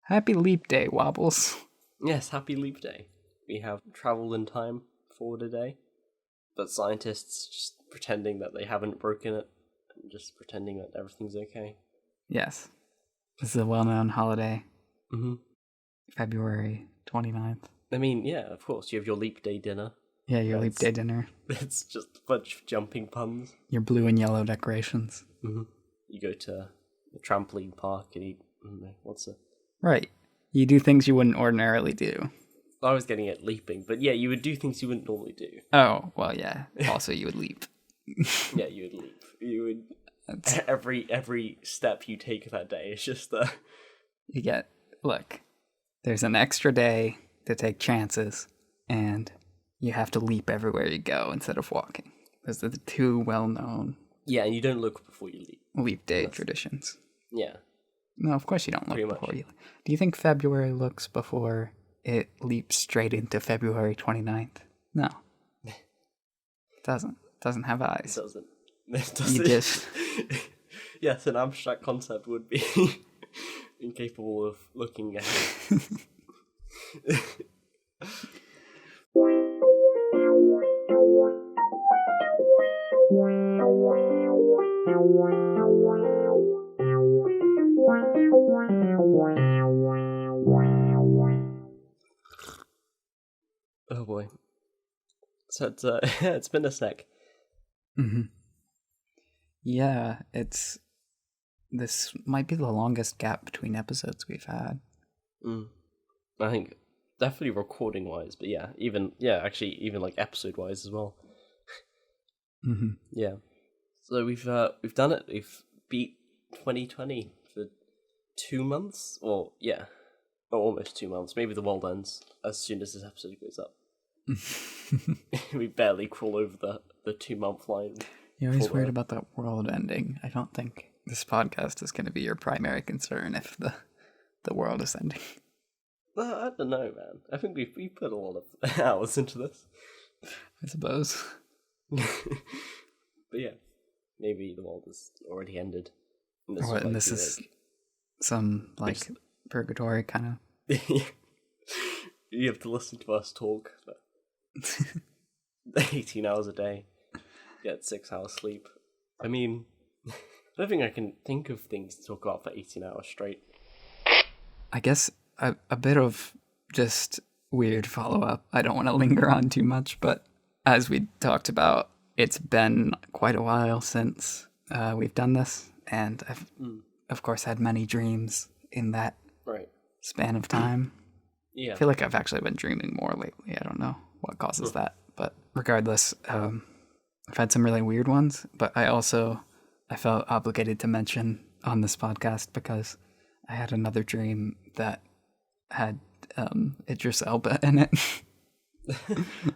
Happy Leap Day, Wobbles. Yes, happy leap day. We have traveled in time forward a day, but scientists just pretending that they haven't broken it, and just pretending that everything's okay. Yes. This is a well-known holiday. Mm-hmm. February 29th. I mean, yeah, of course, you have your leap day dinner. Yeah, your Leap Day dinner. It's just a bunch of jumping puns. Your blue and yellow decorations. Mm-hmm. You go to the trampoline park and eat, what's it? Right. You do things you wouldn't ordinarily do. I was getting at leaping, but yeah, you would do things you wouldn't normally do. Oh, well, yeah. Also, you would leap. Yeah, you would leap. You would... Every step you take that day is just You get... Look, there's an extra day to take chances, and you have to leap everywhere you go instead of walking. Those are the two well-known... Yeah, and you don't look before you leap. Leap day traditions. Yeah. No, of course you don't look Pretty before much. you... Do you think February looks before it leaps straight into February 29th? No. It doesn't. It doesn't have eyes. It doesn't. It doesn't. You just... Yes, an abstract concept would be incapable of looking ahead. Oh boy. So it's been a sec. Mm-hmm. Yeah, this might be the longest gap between episodes we've had. I think definitely recording wise, but even like episode wise as well. Mm-hmm. Yeah. So we've done it. We've beat 2020 for 2 months, or almost 2 months. Maybe the world ends as soon as this episode goes up. We barely crawl over the 2 month line. You're always worried about that world ending. I don't think this podcast is going to be your primary concern if the world is ending. I don't know, man. I think we put a lot of hours into this. I suppose. But yeah, maybe the world has already ended. And This is some purgatory kind of. You have to listen to us talk for 18 hours a day, get 6 hours sleep. I mean, I don't think I can think of things to talk about for 18 hours straight. I guess a bit of just weird follow-up. I don't want to linger on too much, but as we talked about, it's been quite a while since we've done this, and I've, of course, had many dreams in that span of time. Yeah. I feel like I've actually been dreaming more lately. I don't know what causes that, but regardless, I've had some really weird ones, but I felt obligated to mention on this podcast because I had another dream that had Idris Elba in it.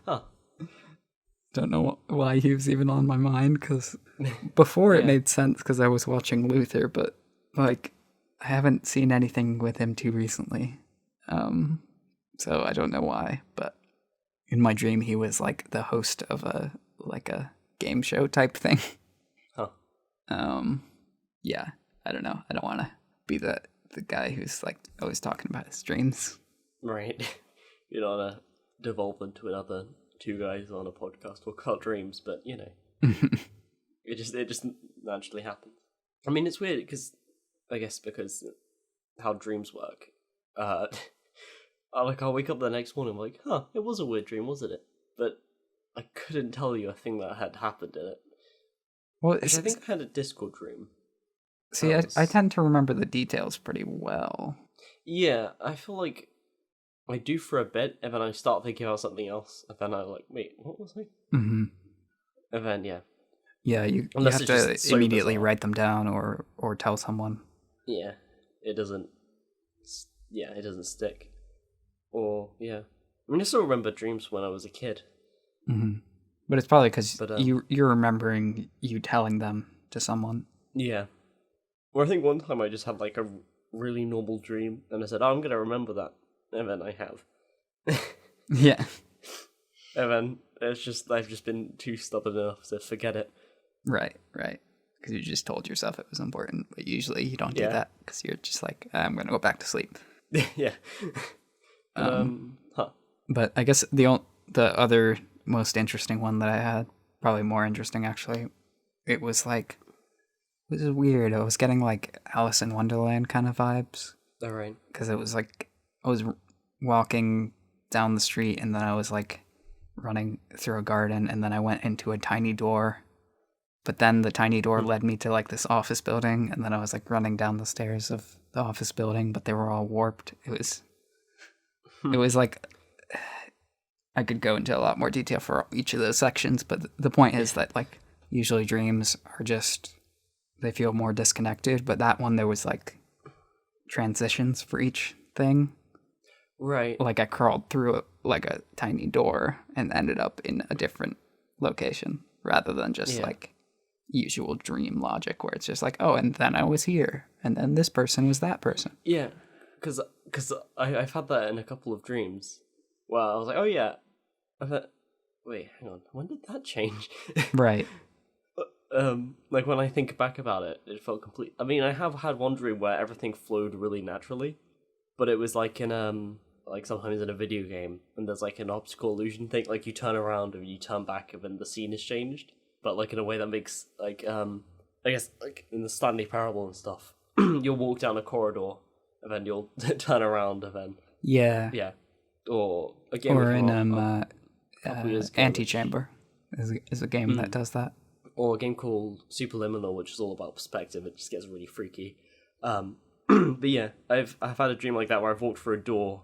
Huh. Don't know why he was even on my mind, because before it made sense because I was watching Luther, but I haven't seen anything with him too recently. So I don't know why, but in my dream he was like the host of a game show type thing. Huh. Yeah, I don't know. I don't want to be the guy who's like always talking about his dreams. Right. You don't want to devolve into another two guys on a podcast talk about dreams, but you know, it just naturally happens. I mean, it's weird because how dreams work. I'll wake up the next morning, I'm like, it was a weird dream, wasn't it? But I couldn't tell you a thing that had happened in it. Well, I think I had a Discord dream. See, I tend to remember the details pretty well. Yeah, I feel like I do for a bit, and then I start thinking about something else, and then I'm like, wait, what was I? Mm-hmm. And then, yeah. Yeah, you have to immediately write them down or tell someone. Yeah, it doesn't stick. Or, yeah. I mean, I still remember dreams when I was a kid. Mm-hmm. But it's probably because you're remembering you telling them to someone. Yeah. Or I think one time I just had like a really normal dream, and I said, I'm going to remember that. And then I have. Yeah. And then I've just been too stubborn enough to forget it. Right. Because you just told yourself it was important, but usually you don't do that because you're just like, I'm going to go back to sleep. Yeah. Huh. But I guess the other most interesting one that I had, probably more interesting actually, it was like, this is weird. I was getting like Alice in Wonderland kind of vibes. All right. Because it was like, I was walking down the street and then I was like running through a garden and then I went into a tiny door. But then the tiny door led me to like this office building and then I was like running down the stairs of the office building, but they were all warped. It was like, I could go into a lot more detail for each of those sections, but the point is that like usually dreams are just, they feel more disconnected, but that one there was like transitions for each thing. Right. Like I crawled through like a tiny door and ended up in a different location rather than just like usual dream logic where it's just like, oh, and then I was here and then this person was that person. Yeah, because I've had that in a couple of dreams. Well, I was like, oh yeah. I thought, wait, hang on, when did that change? Right. Like when I think back about it, it felt complete. I mean, I have had one dream where everything flowed really naturally, but it was like in like sometimes in a video game, and there's like an optical illusion thing, like you turn around and you turn back, and then the scene has changed, but like in a way that makes like I guess like in the Stanley Parable and stuff, you'll walk down a corridor, and then you'll turn around, and then yeah, or a game or in ago, Antechamber is a game that does that. Or a game called Superliminal, which is all about perspective. It just gets really freaky. But yeah, I've had a dream like that where I've walked through a door,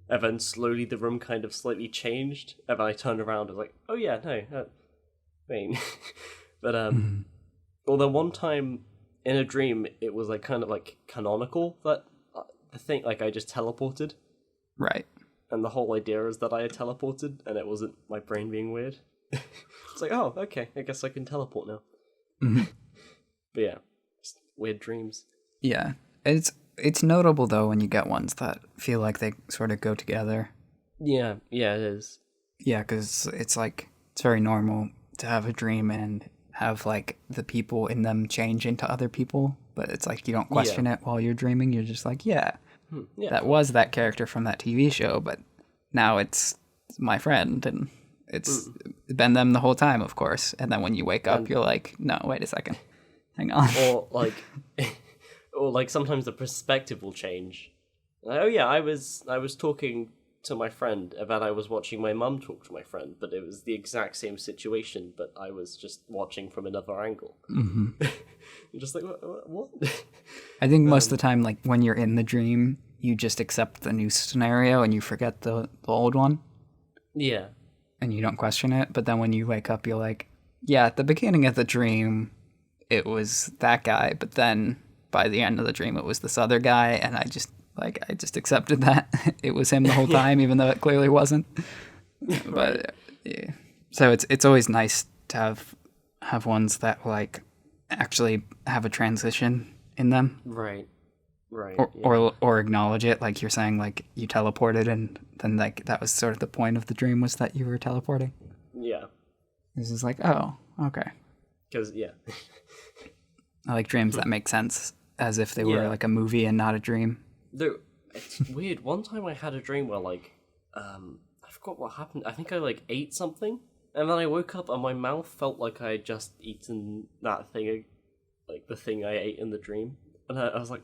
and then slowly the room kind of slightly changed, and then I turned around and was like, oh yeah, no, wait. But although one time in a dream, it was like kind of like canonical that the thing, like I just teleported. Right. And the whole idea is that I had teleported, and it wasn't my brain being weird. It's like, oh, okay, I guess I can teleport now. But yeah, just weird dreams. Yeah, it's notable though when you get ones that feel like they sort of go together. Yeah, it is. Yeah, because it's like, it's very normal to have a dream and have like the people in them change into other people, but it's like you don't question it while you're dreaming. You're just like, yeah, that was that character from that TV show, but now it's my friend and it's been them the whole time, of course. And then when you wake up, you're like, no, wait a second, hang on. Or like sometimes the perspective will change. Like, oh yeah, I was talking to my friend, and then I was watching my mum talk to my friend, but it was the exact same situation, but I was just watching from another angle. You're just like, what? I think most of the time, like when you're in the dream, you just accept the new scenario and you forget the old one. Yeah. And you don't question it, but then when you wake up, you're like, yeah, at the beginning of the dream, it was that guy, but then by the end of the dream, it was this other guy, and I just accepted that it was him the whole time, even though it clearly wasn't. But yeah, so it's always nice to have ones that like actually have a transition in them, right, or acknowledge it, like you're saying, like you teleported, and then like that was sort of the point of the dream was that you were teleporting. Yeah, this is like, oh, okay, because I like dreams that make sense as if they were like a movie and not a dream. Though it's weird. One time I had a dream where like I forgot what happened. I think I like ate something, and then I woke up and my mouth felt like I had just eaten that thing, like the thing I ate in the dream, and I was like,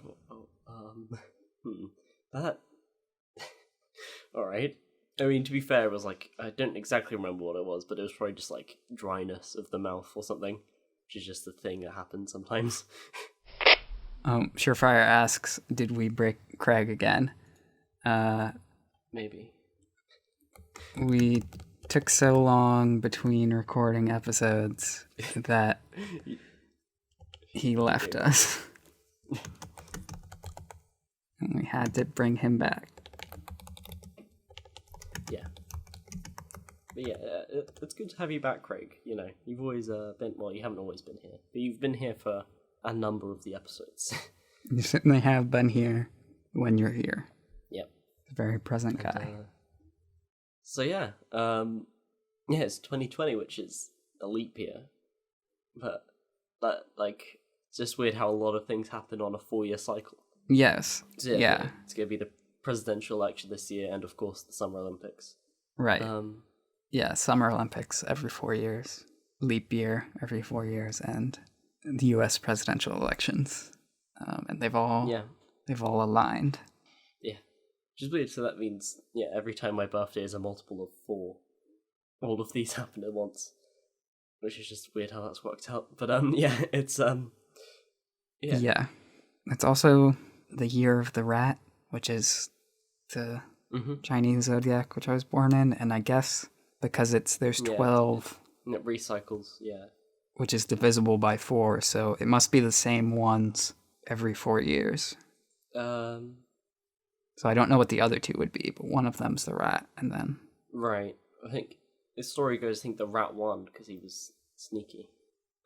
that. All right. I mean, to be fair, it was like I don't exactly remember what it was, but it was probably just like dryness of the mouth or something, which is just the thing that happens sometimes. Surefire asks, did we break Craig again? Maybe. We took so long between recording episodes that he left us. And we had to bring him back. Yeah. But yeah, it's good to have you back, Craig. You know, you've always been, well, you haven't always been here, but you've been here for a number of the episodes. You certainly have been here when you're here. Yep. A very present guy. So yeah, it's 2020, which is a leap year. But like, it's just weird how a lot of things happen on a 4-year cycle. Yes. So, yeah. It's going to be the presidential election this year, and of course the Summer Olympics. Right. Yeah, Summer Olympics every 4 years, leap year every 4 years, and the U.S. presidential elections, and they've all aligned. Yeah, which is weird. So that means every time my birthday is a multiple of 4. All of these happen at once, which is just weird how that's worked out. But it's Yeah, it's also the year of the rat, which is the Chinese zodiac, which I was born in, and I guess because there's 12, it recycles, which is divisible by 4, so it must be the same ones every 4 years. So I don't know what the other 2 would be, but one of them's the rat, and then right. I think the story goes. I think the rat won because he was sneaky.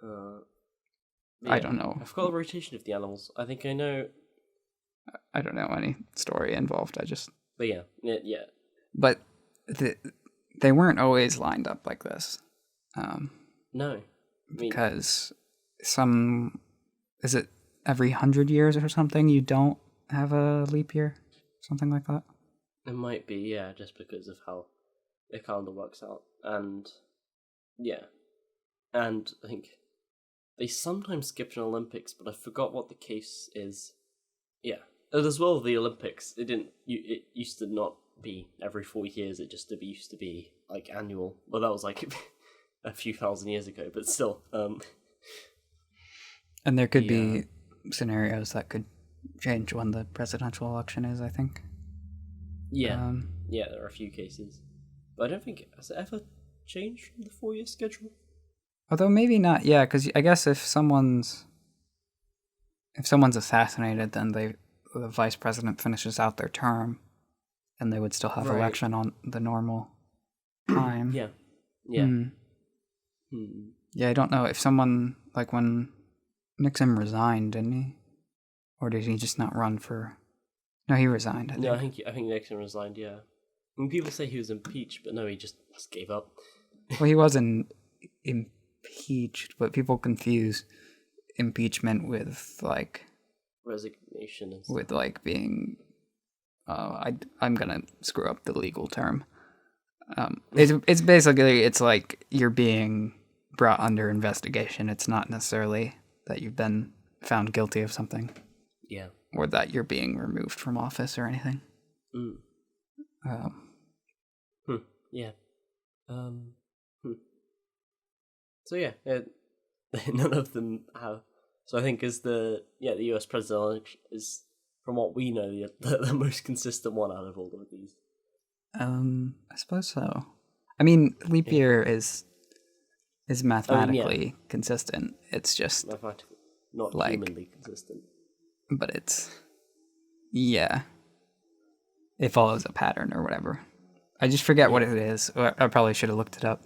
I don't know. I forgot the rotation of the animals. I think I know. I don't know any story involved. But yeah. But they weren't always lined up like this. No. Because is it every 100 years or something you don't have a leap year? Something like that? It might be, just because of how the calendar works out. And, and I think they sometimes skip an Olympics, but I forgot what the case is. Yeah. And as well, the Olympics, it used to not be every 4 years, it just used to be, like, annual. Well, that was, like, a few thousand years ago, but still. And there could be scenarios that could change when the presidential election is, I think. Yeah. There are a few cases. But I don't think, has it ever changed from the 4-year schedule? Although maybe not, because I guess if someone's assassinated, then the vice president finishes out their term, and they would still have election on the normal time. Yeah. Yeah, I don't know if someone, like when Nixon resigned, didn't he? Or did he just not run for... No, he resigned, I think. No, I think Nixon resigned, yeah. I mean, people say he was impeached, but no, he just gave up. Well, he wasn't impeached, but people confuse impeachment with, like... resignation and stuff. With, like, being... I'm gonna screw up the legal term. It's basically, it's like you're being brought under investigation. It's not necessarily that you've been found guilty of something. Yeah. Or that you're being removed from office or anything. Yeah. So yeah, none of them have. So I think the US presidential election is, from what we know, the most consistent one out of all of these. I suppose so. I mean, leap year is mathematically consistent. It's just mathematically, not like, humanly consistent. But it's it follows a pattern or whatever. I just forget what it is. I probably should have looked it up.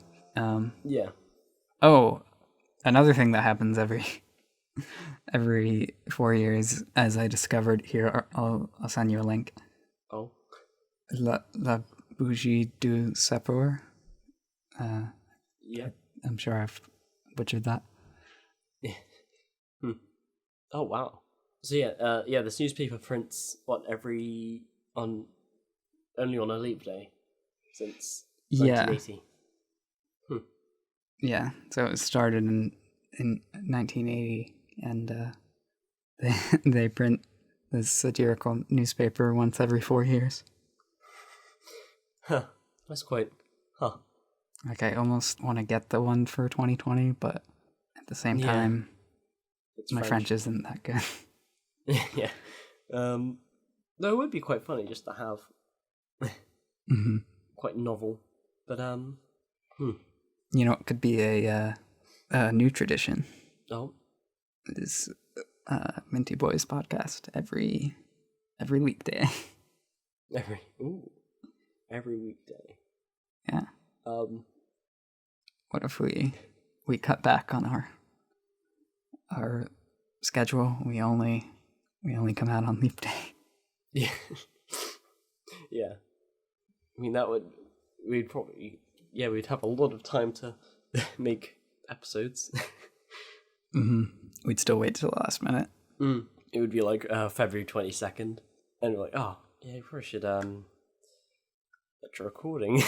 Oh, another thing that happens every 4 years, as I discovered here, I'll send you a link. Oh. La Bougie du Sapeur. Yeah. I'm sure I've butchered that. Oh wow. So this newspaper prints only on a leap day since 1980. Yeah. So it started in 1980, and they print this satirical newspaper once every 4 years. Huh. That's quite. Huh. Like, I almost want to get the one for 2020, but at the same time, my French isn't that good. Yeah. Though it would be quite funny just to have. Quite novel. But, You know, it could be a new tradition. Oh. It is Minty Boys Podcast every weekday. Every weekday. Yeah. What if we cut back on our schedule? We only come out on leap day. Yeah. Yeah. I mean, we'd have a lot of time to make episodes. We'd still wait till the last minute. It would be like February 22nd, and we're like, Yeah, you probably should let your recording.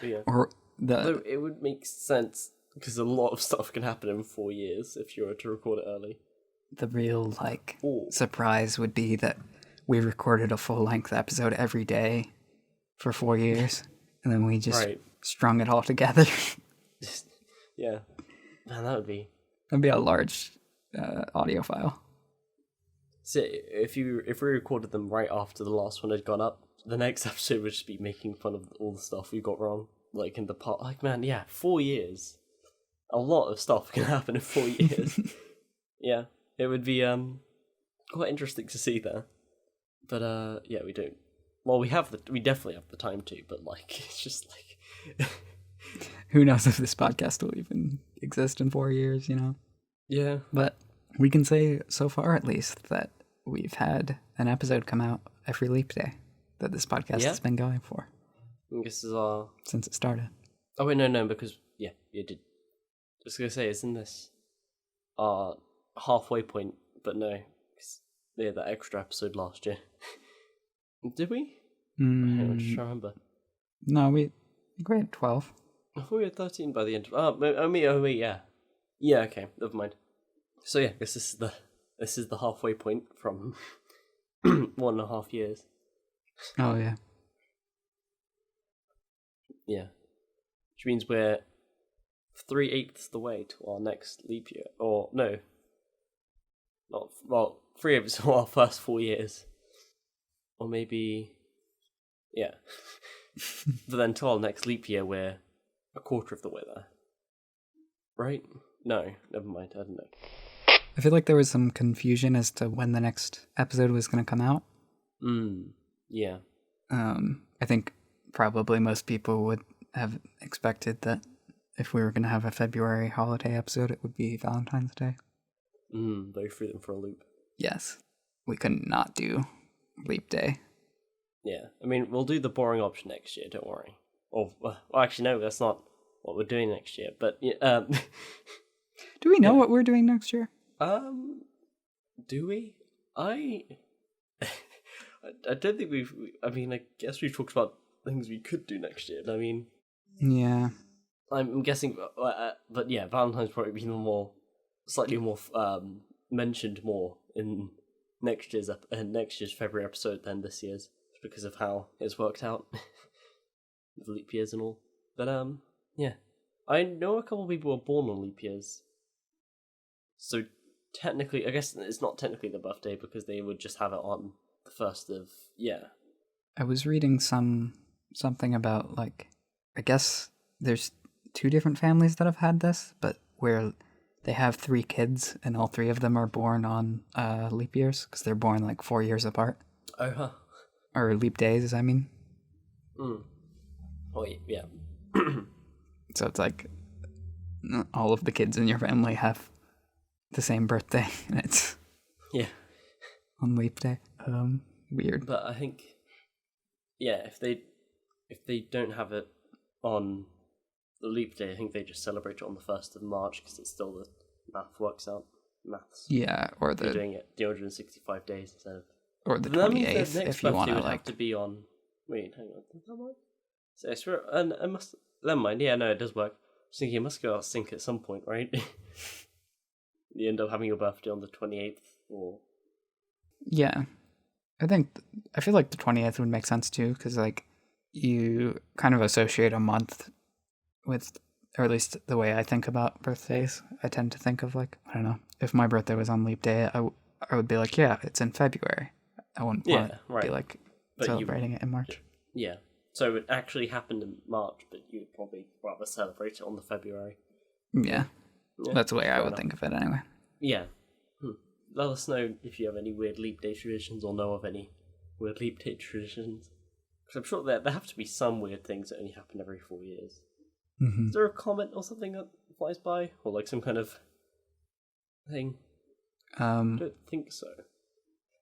Yeah. Or Though it would make sense because a lot of stuff can happen in 4 years if you were to record it early. the real Ooh. surprise would be that we recorded a full-length episode every day for 4 years, and then we just strung it all together. Yeah, man, that'd be a large audio file. So if we recorded them right after the last one had gone up, the next episode would just be making fun of all the stuff we got wrong, like in the part. Like, man, yeah, 4 years, a lot of stuff can happen in 4 years. Yeah, it would be quite interesting to see there. But yeah, we don't. Well, we definitely have the time to, but like, it's just like, who knows if this podcast will even exist in 4 years? Yeah, but we can say so far at least that we've had an episode come out every leap day that this podcast has been going for. I guess is our since it started. Oh wait, no, because you did. I was gonna say, isn't this our halfway point? But no, cause we had that extra episode last year. Did we? I don't just remember. No, we had 12. I thought we had 13 by the end. Yeah. Yeah, okay, never mind. So yeah, I guess this is the halfway point from 1.5 years. Oh yeah. Yeah. Which means we're 3/8 the way to our next leap year. Or no. 3/8 of our first 4 years. Or maybe yeah. But then to our next leap year we're a quarter of the way there. Right? No, never mind, I don't know. I feel like there was some confusion as to when the next episode was going to come out. Yeah. I think probably most people would have expected that if we were going to have a February holiday episode, it would be Valentine's Day. They threw them for a loop. Yes. We couldn't not do Leap Day. Yeah. I mean, we'll do the boring option next year, don't worry. Or, well, actually, no, that's not what we're doing next year. But, do we know what we're doing next year? Do we? I don't think I guess we've talked about things we could do next year. I mean, yeah, I'm guessing, but yeah, Valentine's probably be slightly more mentioned more in next year's February episode than this year's, because of how it's worked out with leap years and all. But yeah, I know a couple of people were born on leap years, so technically, I guess it's not technically the birthday because they would just have it on the 1st of, I was reading something about, like, I guess there's 2 different families that have had this, but where they have 3 kids and all 3 of them are born on leap years because they're born like 4 years apart. Oh, huh. Or leap days, I mean. Oh, yeah. So it's like all of the kids in your family have the same birthday, and it's on leap day. Weird. But I think, if they don't have it on the leap day, I think they just celebrate it on the 1st of March because it's still the maths. Yeah, or they're doing it 365 days instead of. Or the 28th, if you want to, like. Have to be on. Wait, hang on. Does that work? So I swear, and I must. Never mind. Yeah, no, it does work. I was thinking it must go out of sync at some point, right? You end up having your birthday on the 28th, or. Yeah, I feel like the 28th would make sense too, because like you kind of associate a month with, or at least the way I think about birthdays, I tend to think of like, I don't know, if my birthday was on leap day, I would be like, yeah, it's in February. I wouldn't want to be like celebrating it in March. Yeah, so it actually happened in March, but you'd probably rather celebrate it on the February. Yeah. That's the way I would think of it anyway. Yeah. Let us know if you have any weird leap day traditions or know of any weird leap day traditions. Because I'm sure there have to be some weird things that only happen every 4 years. Mm-hmm. Is there a comet or something that flies by? Or like some kind of thing? I don't think so.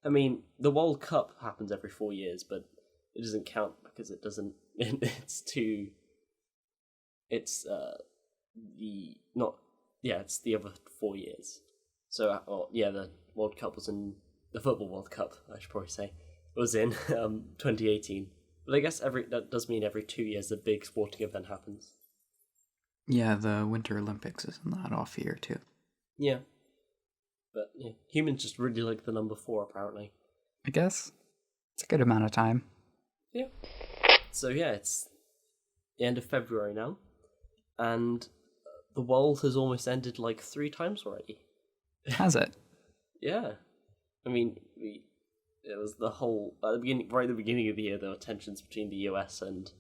I mean, the World Cup happens every 4 years, but it doesn't count because it doesn't... It's the other 4 years. So, the World Cup was in... The Football World Cup, I should probably say, was in 2018. But I guess that does mean every 2 years a big sporting event happens. Yeah, the Winter Olympics is in that off year too. Yeah. But yeah, humans just really like the number 4, apparently. I guess it's a good amount of time. Yeah. So yeah, it's the end of February now, and the world has almost ended like 3 times already. Has it? Yeah. I mean, it was the whole at the beginning, right at the beginning of the year. There were tensions between the US and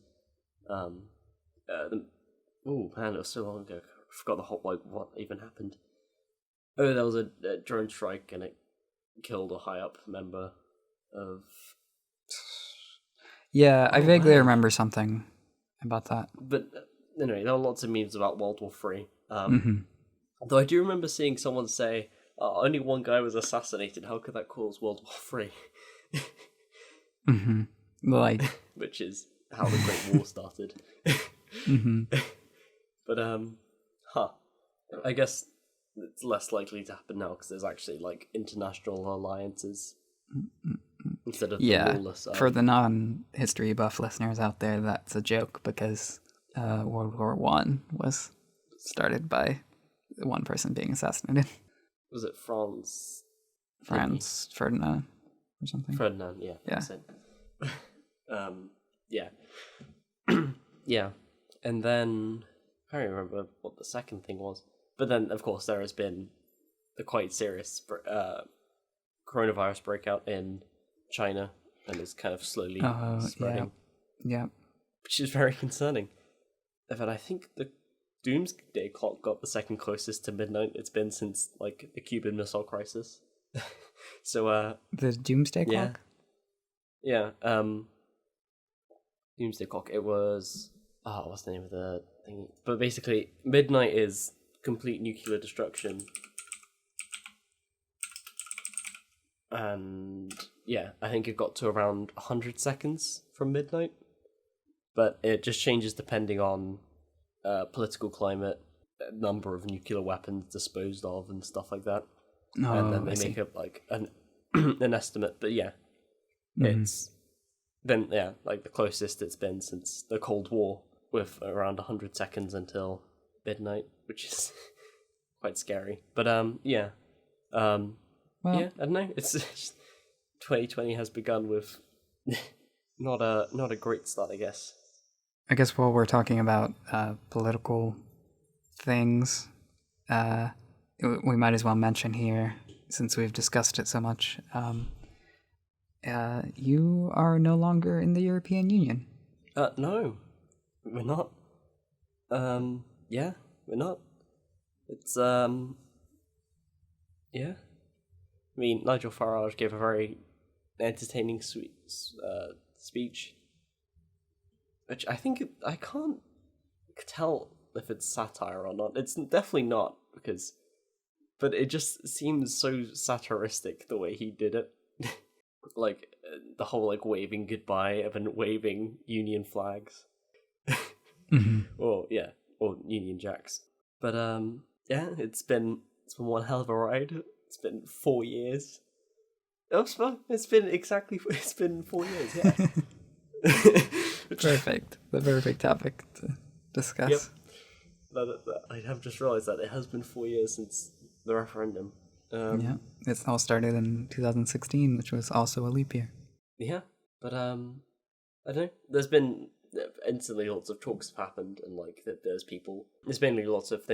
oh man, it was so long ago. I forgot the whole what even happened. Oh, there was a drone strike and it killed a high up member of. Yeah, I vaguely remember something about that. But anyway, there were lots of memes about World War III. Mm-hmm. Though I do remember seeing someone say, only one guy was assassinated, how could that cause World War III? Mm-hmm. Like... Which is how the Great War started. Mm-hmm. But, I guess it's less likely to happen now because there's actually, like, international alliances instead of the lawless. For the non-history buff listeners out there, that's a joke because World War I was started by one person being assassinated. Was it France? Ferdinand or something? Ferdinand, yeah. Yeah. Yeah. Yeah. And then, I don't remember what the second thing was. But then, of course, there has been the quite serious coronavirus breakout in China and is kind of slowly spreading. Yeah. Which is very concerning. But I think the doomsday clock got the second closest to midnight it's been since, like, the Cuban Missile Crisis. So, the doomsday clock? Yeah. Doomsday clock. It was... what's the name of the thing? But basically, midnight is complete nuclear destruction. And, yeah, I think it got to around 100 seconds from midnight. But it just changes depending on political climate, number of nuclear weapons disposed of, and stuff like that. Oh, and then they make up, like, an estimate. But, yeah, it's... Then, yeah, like, the closest it's been since the Cold War, with around 100 seconds until midnight, which is quite scary. But yeah, well, yeah, I don't know. It's just, 2020 has begun with not a great start, I guess. I guess while we're talking about political things, we might as well mention here, since we've discussed it so much. You are no longer in the European Union. No. We're not. Yeah, we're not. It's, yeah. I mean, Nigel Farage gave a very entertaining speech, which I think, I can't tell if it's satire or not. It's definitely not, but it just seems so satiristic the way he did it. Like, the whole, like, waving goodbye and waving Union flags. Mm-hmm. or Union Jacks. But yeah, it's been one hell of a ride. It's been 4 years. It's been 4 years. Yeah. Perfect. The perfect topic to discuss. Yep. I have just realised that it has been 4 years since the referendum. Yeah, it all started in 2016, which was also a leap year. Yeah, but I don't know. There's been instantly lots of talks have happened, and like there's mainly lots of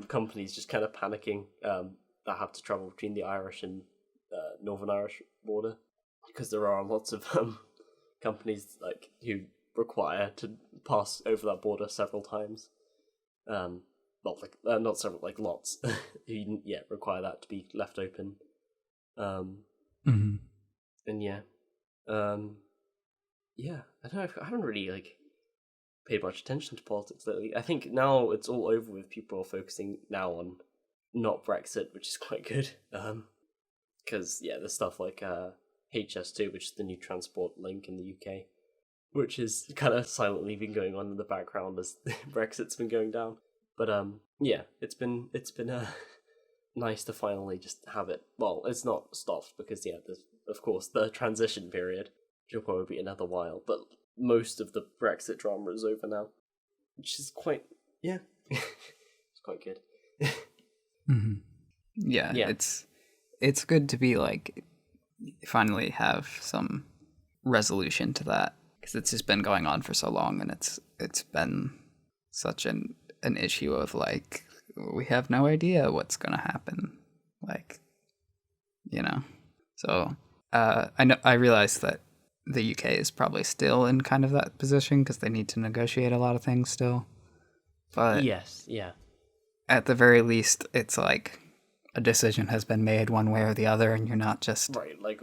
companies just kind of panicking that have to travel between the Irish and Northern Irish border, because there are lots of companies like who require to pass over that border several times. Not several, like lots. who require that to be left open. Mm-hmm. And yeah, I don't know. I haven't really like paid much attention to politics lately. I think now it's all over with. People are focusing now on not Brexit, which is quite good. Because there's stuff like HS2, which is the new transport link in the UK, which is kind of silently been going on in the background as Brexit's been going down. But it's been nice to finally just have it. Well, it's not stopped because there's of course the transition period, which will probably be another while. But most of the Brexit drama is over now, which is quite, it's quite good. Mm-hmm. Yeah, it's good to be like finally have some resolution to that, because it's just been going on for so long, and it's been such an issue of like we have no idea what's gonna happen, like, you know. So I realize that the UK is probably still in kind of that position because they need to negotiate a lot of things still, but Yes, yeah. at the very least, it's like a decision has been made one way or the other, and you're not just Right, like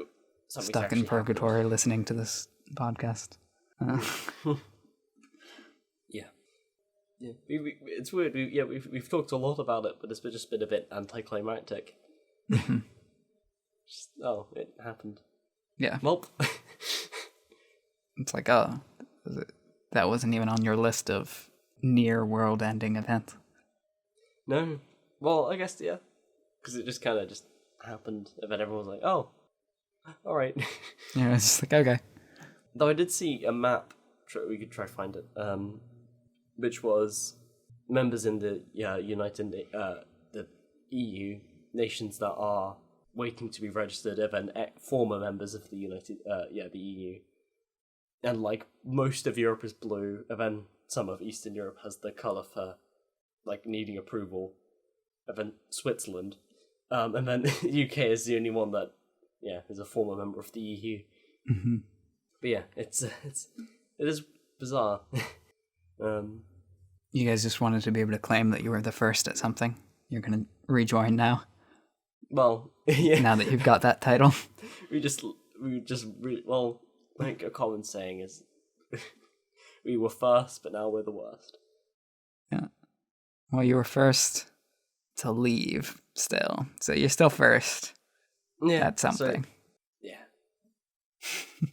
stuck in purgatory listening to this podcast. Yeah. It's weird. We've talked a lot about it, but it's just been a bit anticlimactic. It happened. Yeah. Well, it's like, that wasn't even on your list of near world-ending events. no. Well, I guess, yeah. Because it just kind of just happened, and then everyone was like, oh, all right. Yeah, it's just like, okay. Though I did see a map, we could try to find it, which was members in the the EU, nations that are waiting to be registered, and then former members of the the EU. And like most of Europe is blue, and then some of Eastern Europe has the colour for like needing approval, and then Switzerland, and then the UK is the only one that is a former member of the EU. Mm-hmm. But yeah, it is bizarre. You guys just wanted to be able to claim that you were the first at something. You're gonna rejoin now. Well, yeah. Now that you've got that title. I think a common saying is, we were first, but now we're the worst. Yeah. Well, you were first to leave still, so you're still first. Yeah, at something.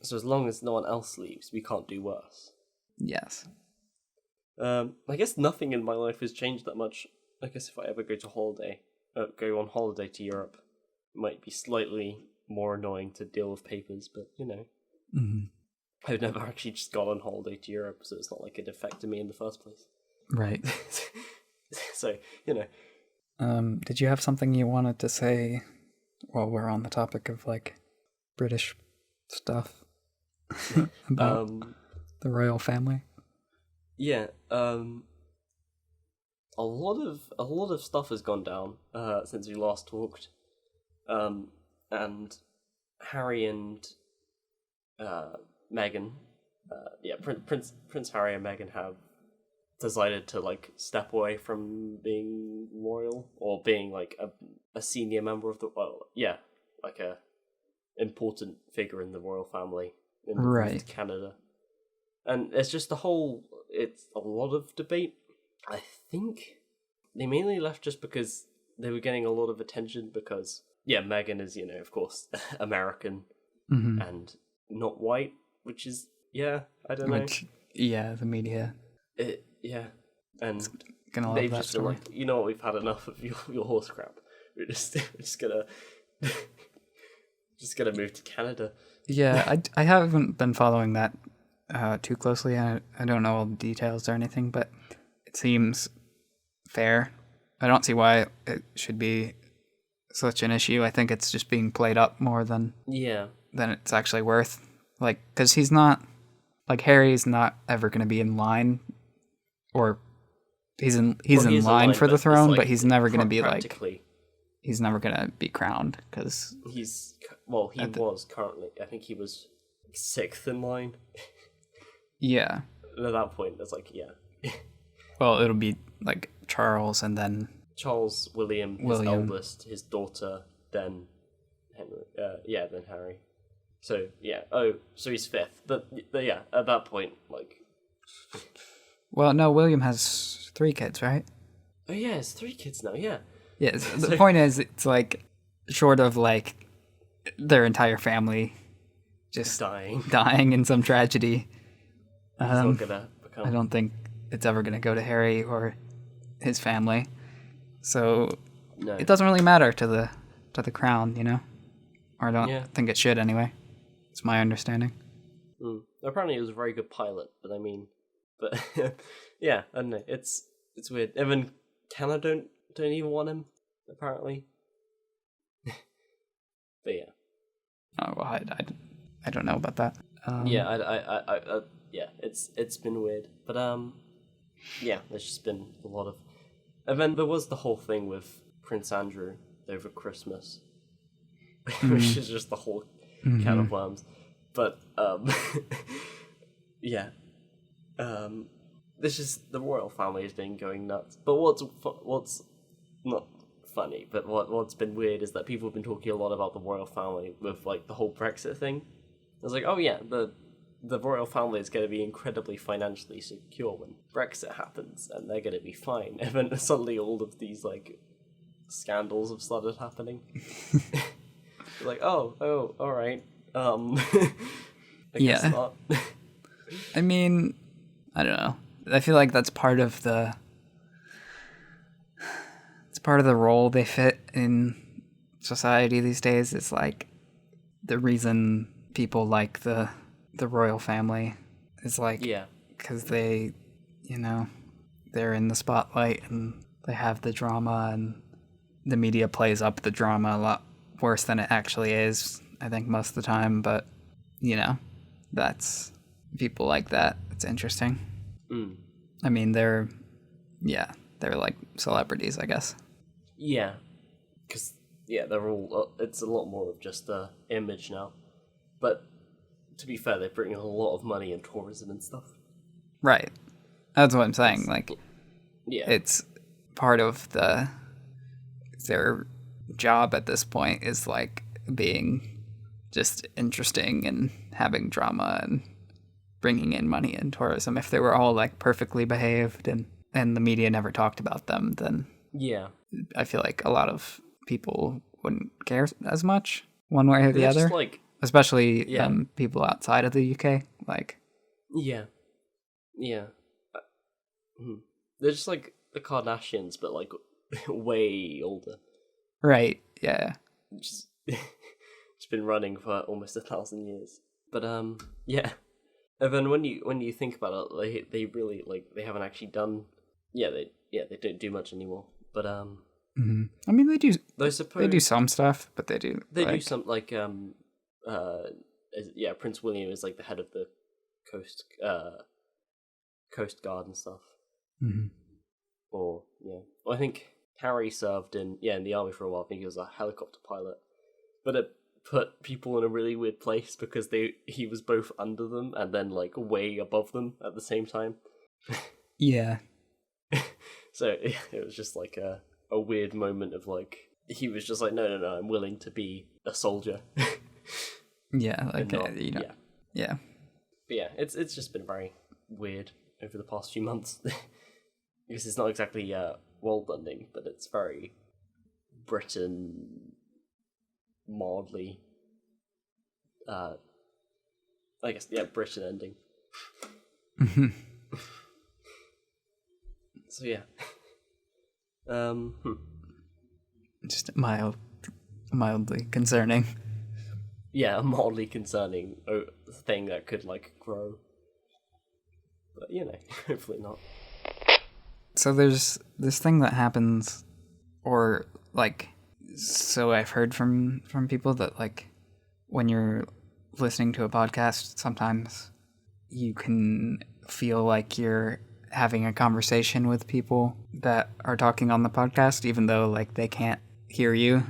So as long as no one else leaves, we can't do worse. Yes. I guess nothing in my life has changed that much. I guess if I ever go on holiday to Europe, it might be slightly more annoying to deal with papers, but you know. Mm-hmm. I've never actually just gone on holiday to Europe, so it's not like it affected me in the first place. Right. So, you know. Did you have something you wanted to say while we're on the topic of like British stuff about the royal family? Yeah, a lot of stuff has gone down since we last talked, and Harry and Meghan, Prince Harry and Meghan have decided to like step away from being royal or being like a senior member of like a important figure in the royal family in the right. Canada, and it's just it's a lot of debate. I think they mainly left just because they were getting a lot of attention because Meghan is of course American and not white, which is I don't know. The media. And gonna love they've that just been story. like, you know what, we've had enough of your horse crap. We're just gonna move to Canada. Yeah, I haven't been following that too closely. I don't know all the details or anything, but it seems fair. I don't see why it should be such an issue. I think it's just being played up more than it's actually worth. Like, because he's not, like, Harry's not ever going to be in line, or he's in line for the throne, but he's never going to be like, he's never going to be crowned because he was currently, I think he was 6th in line. Yeah. And at that point, it's like, Well, it'll be like Charles and then Charles, William, his eldest, his daughter, then Henry. Then Harry. So so he's 5th. But at that point, like. Well, no, William has 3 kids, right? Oh yeah, it's 3 kids now. Yeah. Yeah. The point is, it's like short of like their entire family just dying in some tragedy. Not gonna become. I don't think it's ever gonna go to Harry or his family. So it doesn't really matter to the crown, or I don't think it should anyway. It's my understanding. Apparently it was a very good pilot, but yeah, I don't know. It's weird. Even Canada don't even want him, apparently. But yeah. Oh, well, I don't know about that. Yeah, it's been weird, but yeah, there's just been a lot of. And then there was the whole thing with Prince Andrew over Christmas, which is just the whole can of worms. But yeah, this is the royal family has been going nuts. But what's not funny, but what's been weird is that people have been talking a lot about the royal family with like the whole Brexit thing. I was like, oh yeah, the royal family is going to be incredibly financially secure when Brexit happens, and they're going to be fine. And then suddenly all of these like scandals have started happening. Like, oh, all right. I guess not. I mean, I don't know. I feel like that's part of the role they fit in society these days. It's like the reason people like the royal family is like because they, they're in the spotlight and they have the drama, and the media plays up the drama a lot worse than it actually is, I think, most of the time. But that's people like that. It's interesting. I mean, they're like celebrities, I guess. Yeah, because they're all. It's a lot more of just the image now. But to be fair, they bring in a lot of money in tourism and stuff. Right. That's what I'm saying. Like, it's part of their job at this point is like being just interesting and having drama and bringing in money in tourism. If they were all like perfectly behaved and the media never talked about them, then I feel like a lot of people wouldn't care as much one way or the other. Just like, especially people outside of the UK. Like, they're just like the Kardashians, but like way older. Right. Yeah. Just it's been running for almost 1,000 years. But yeah. And then when you think about it, they really like they haven't actually done. They don't do much anymore. But I mean, they do. They do some stuff, but they do. They do some like Prince William is like the head of the Coast Guard and stuff. Or well, I think Harry served in the army for a while. I think he was a helicopter pilot, but it put people in a really weird place because he was both under them and then like way above them at the same time. Yeah. So it was just like a weird moment of like he was just like no, I'm willing to be a soldier. Yeah, like yeah. But yeah, it's just been very weird over the past few months. Because it's not exactly world ending, but it's very Britain mildly. I guess Britain ending. So yeah. Just mildly concerning. Yeah, a mildly concerning thing that could like grow. But hopefully not. So there's this thing that happens, or like, so I've heard from people that like when you're listening to a podcast, sometimes you can feel like you're having a conversation with people that are talking on the podcast, even though like they can't hear you,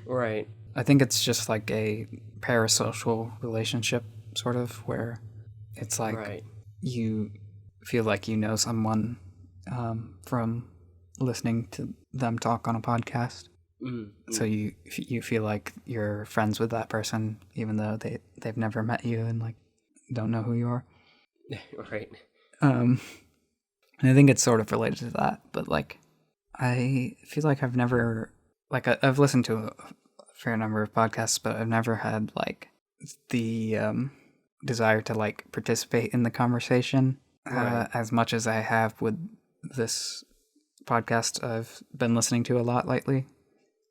Right. I think it's just like a parasocial relationship, sort of, where it's like you feel like you know someone from listening to them talk on a podcast. So you feel like you're friends with that person, even though they've never met you and like don't know who you are. Right. And I think it's sort of related to that, but like I feel like I've never I've listened to a fair number of podcasts, but I've never had like the desire to like participate in the conversation as much as I have with this podcast I've been listening to a lot lately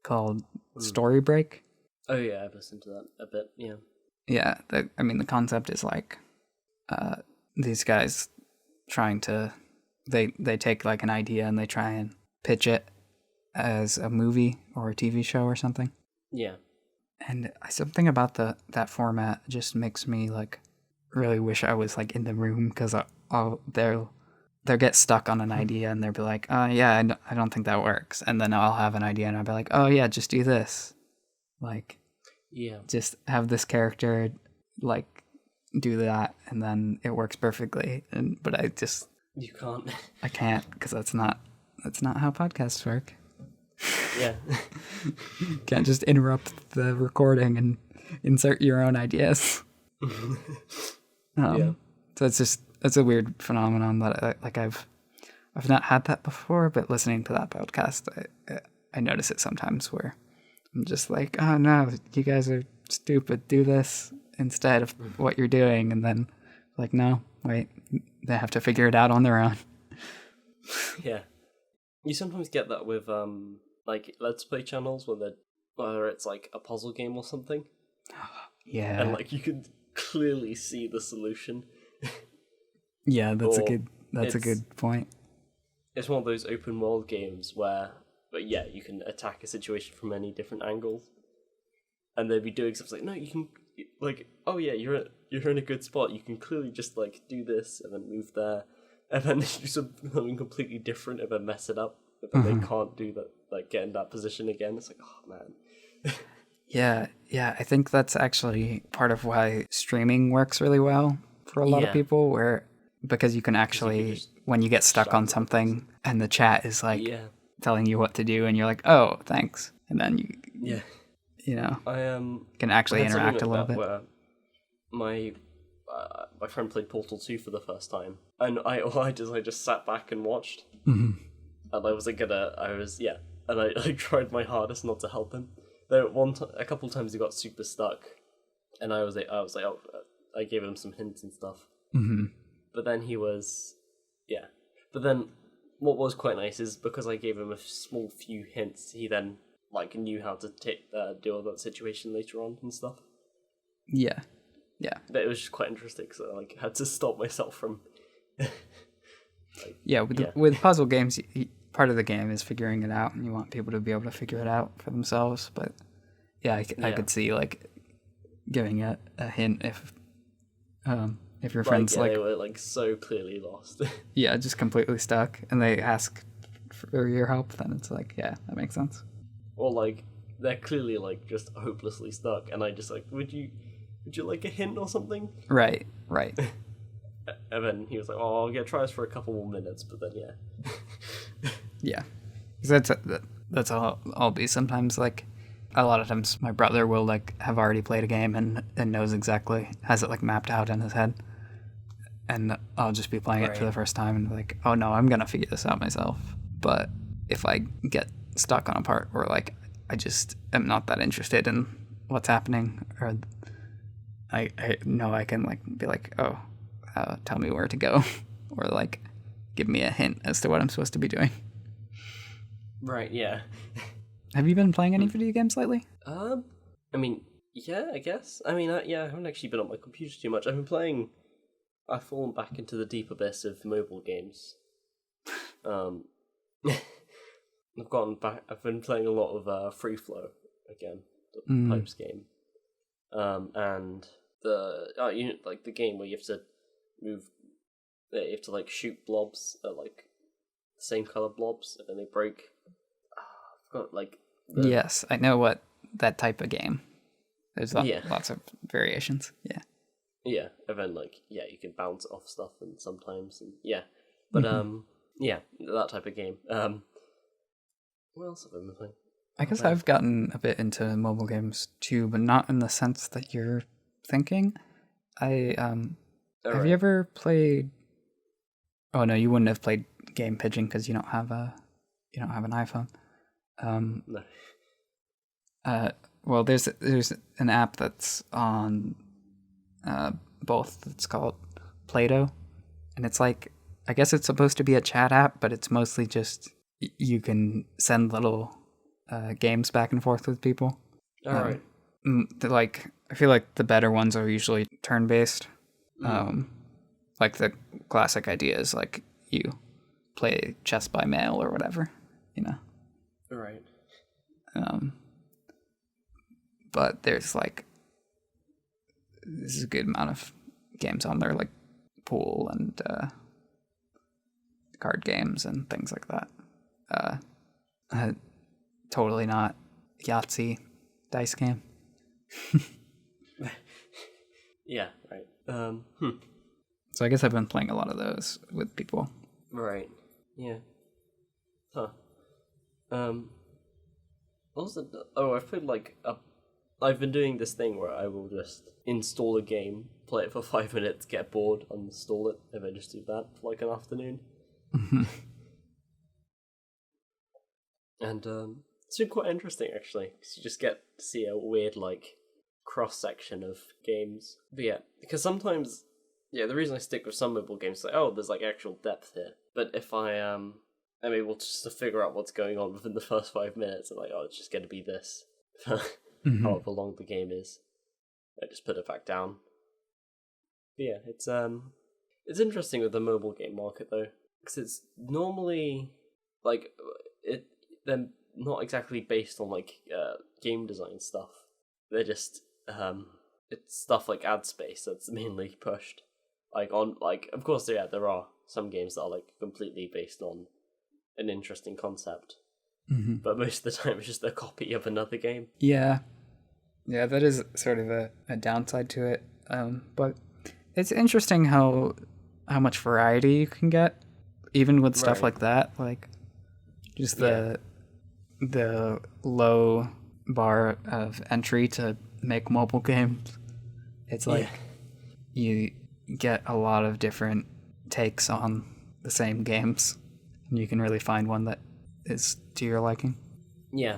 called Story Break. Oh yeah, I've listened to that a bit. yeah, the concept is like these guys trying to they take like an idea and they try and pitch it as a movie or a TV show or something. Yeah. And something about that format just makes me like really wish I was like in the room, because they'll get stuck on an idea and they'll be like, oh yeah, I don't think that works, and then I'll have an idea and I'll be like, oh yeah, just do this, like, Yeah. just have this character like do that and then it works perfectly. But You can't. I can't, because that's not how podcasts work. Yeah. Can't just interrupt the recording and insert your own ideas. Yeah. So it's a weird phenomenon that I've not had that before, but listening to that podcast, I notice it sometimes where I'm just like, oh no, you guys are stupid, do this instead of what you're doing, and then like, no, wait, they have to figure it out on their own. Yeah. You sometimes get that with like Let's Play channels whether it's like a puzzle game or something. Yeah. And like you can clearly see the solution. Yeah, that's a good point. It's one of those open world games where, but yeah, you can attack a situation from many different angles, and they'd be doing stuff like, no, you can, like, oh yeah, you're in a good spot. You can clearly just like do this and then move there, and then do something completely different and then mess it up, but then they can't do that, like get in that position again. It's like, oh man. Yeah, I think that's actually part of why streaming works really well for a lot of people, because you can actually, when you get stuck on something and the chat is like telling you what to do and you're like, oh, thanks. And then you know, can actually interact a little bit. Where my friend played Portal 2 for the first time, and I just sat back and watched. Mm-hmm. And and I tried my hardest not to help him. Though a couple times he got super stuck, and I was like, oh, I gave him some hints and stuff. Mm-hmm. But then But then what was quite nice is because I gave him a small few hints, he then like knew how to deal with that situation later on and stuff. Yeah. But it was just quite interesting, so I like had to stop myself from. With puzzle games, part of the game is figuring it out, and you want people to be able to figure it out for themselves. But I could see like giving a hint if your friends they were like so clearly lost. Yeah, just completely stuck, and they ask for your help, then it's like, yeah, that makes sense. Or like they're clearly like just hopelessly stuck, and I just like, would you like a hint or something? Right. And then he was like, oh, I'll try this for a couple more minutes, but then yeah, because that's all I'll be sometimes. Like a lot of times my brother will like have already played a game and knows exactly, has it like mapped out in his head, and I'll just be playing it for the first time and be like, oh no, I'm gonna figure this out myself. But if I get stuck on a part where like I just am not that interested in what's happening, or I know I can like be like, oh, tell me where to go, or like give me a hint as to what I'm supposed to be doing. Right, yeah. Have you been playing any video games lately? I mean, yeah, I guess. I mean, I haven't actually been on my computer too much. I've fallen back into the deep abyss of mobile games. I've been playing a lot of Free Flow again, the Pipes game. And the game where you have to like shoot blobs at like the same color blobs and then they break. I've got like yes, I know what that type of game. There's lots of variations. Yeah, and then like you can bounce off stuff and sometimes but that type of game. What else have I been playing? I guess I've gotten a bit into mobile games too, but not in the sense that you're thinking. Have you ever played? Oh no, you wouldn't have played Game Pigeon because you don't have an iPhone. No. Well, there's an app that's on both. It's called Play-Doh, and it's like, I guess it's supposed to be a chat app, but it's mostly just you can send little games back and forth with people. All right. Like I feel like the better ones are usually turn-based. Like the classic idea is like you play chess by mail or whatever, you know. Right. But there's a good amount of games on there, like pool and card games and things like that. Totally not Yahtzee dice game. Yeah, right. So I guess I've been playing a lot of those with people. Right. Yeah. Huh. Also, I've played I've been doing this thing where I will just install a game, play it for 5 minutes, get bored, uninstall it, and then just do that for like an afternoon. And it's been quite interesting actually, because you just get to see a weird cross section of games. But yeah, because sometimes, the reason I stick with some mobile games is there's actual depth here. But if I am able just to figure out what's going on within the first 5 minutes, I'm it's just going to be this. However long the game is, I just put it back down. But yeah, it's interesting with the mobile game market though, because it's normally they're not exactly based on game design stuff. They're just it's stuff like ad space that's mainly pushed. Of course there are some games that are completely based on an interesting concept. But most of the time it's just a copy of another game. Yeah, that is sort of a downside to it. But it's interesting how much variety you can get, even with stuff like that. Just the low bar of entry to make mobile games. It's you get a lot of different takes on the same games, and you can really find one that is to your liking. Yeah.